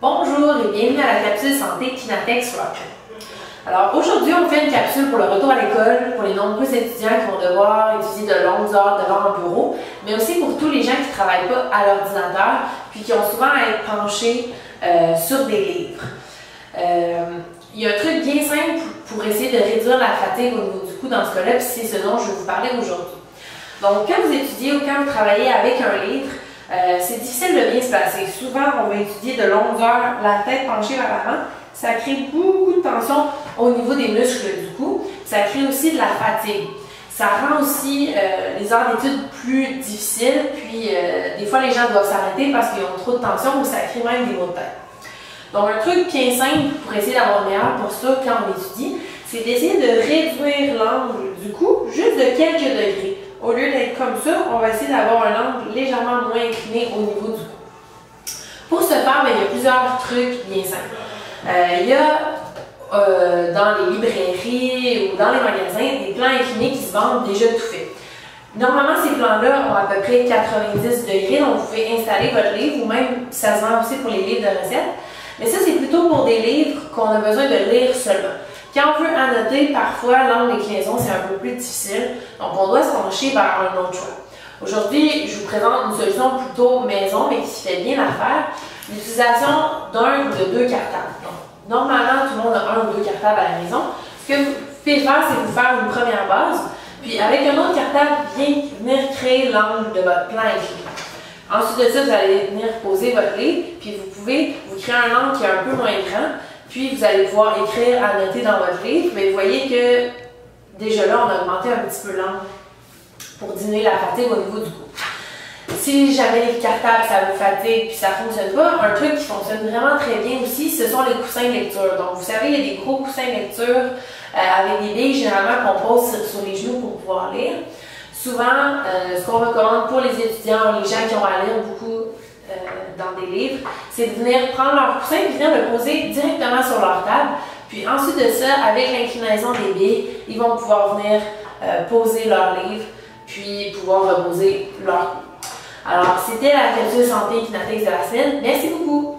Bonjour et bienvenue à la capsule santé Kinatex Rocket. Alors aujourd'hui, on fait une capsule pour le retour à l'école, pour les nombreux étudiants qui vont devoir étudier de longues heures devant un bureau, mais aussi pour tous les gens qui ne travaillent pas à l'ordinateur, puis qui ont souvent à être penchés sur des livres. Il y a un truc bien simple pour essayer de réduire la fatigue au niveau du cou dans ce cas-là, puis c'est ce dont je vais vous parler aujourd'hui. Donc quand vous étudiez ou quand vous travaillez avec un livre, c'est difficile de bien se placer. Souvent, on va étudier de longues heures, la tête penchée vers l'avant. Ça crée beaucoup de tension au niveau des muscles du cou. Ça crée aussi de la fatigue. Ça rend aussi les heures d'études plus difficiles. Puis, des fois, les gens doivent s'arrêter parce qu'ils ont trop de tension ou ça crée même des maux de tête. Donc, un truc bien simple pour essayer d'avoir une meilleure posture quand on étudie, c'est d'essayer de réduire l'angle du cou juste de quelques degrés. Au lieu d'être comme ça, on va essayer d'avoir un angle légèrement moins incliné au niveau du cou. Pour ce faire, il y a plusieurs trucs bien simples. Il y a dans les librairies ou dans les magasins des plans inclinés qui se vendent déjà tout faits. Normalement, ces plans-là ont à peu près 90 degrés, donc vous pouvez installer votre livre ou même ça se vend aussi pour les livres de recettes. Mais ça, c'est plutôt pour des livres qu'on a besoin de lire seulement. Quand on veut annoter, parfois, l'angle d'inclinaison, c'est un peu plus difficile, donc on doit se pencher vers un autre choix. Aujourd'hui, je vous présente une solution plutôt maison, mais qui fait bien l'affaire, l'utilisation d'un ou de deux cartables. Donc, normalement, tout le monde a un ou deux cartables à la maison. Ce que vous pouvez faire, c'est vous faire une première base, puis avec un autre cartable, venir créer l'angle de votre plan incliné. Ensuite de ça, vous allez venir poser votre livre, puis vous pouvez vous créer un angle qui est un peu moins grand, puis vous allez pouvoir écrire, annoter dans votre livre, mais vous voyez que déjà là, on a augmenté un petit peu l'angle pour diminuer la fatigue au niveau du cou. Si jamais les cartables, ça vous fatigue puis ça ne fonctionne pas, un truc qui fonctionne vraiment très bien aussi, ce sont les coussins de lecture. Donc, vous savez, il y a des gros coussins de lecture avec des billes généralement qu'on pose sur les genoux pour pouvoir lire. Souvent, ce qu'on recommande pour les étudiants, les gens qui ont à lire beaucoup dans des livres, c'est de venir prendre leur coussin et venir le poser directement sur leur table. Puis ensuite de ça, avec l'inclinaison des billes, ils vont pouvoir venir poser leur livre, puis pouvoir reposer leur cou. Alors, c'était la capsule santé Kinatex de la semaine. Merci beaucoup!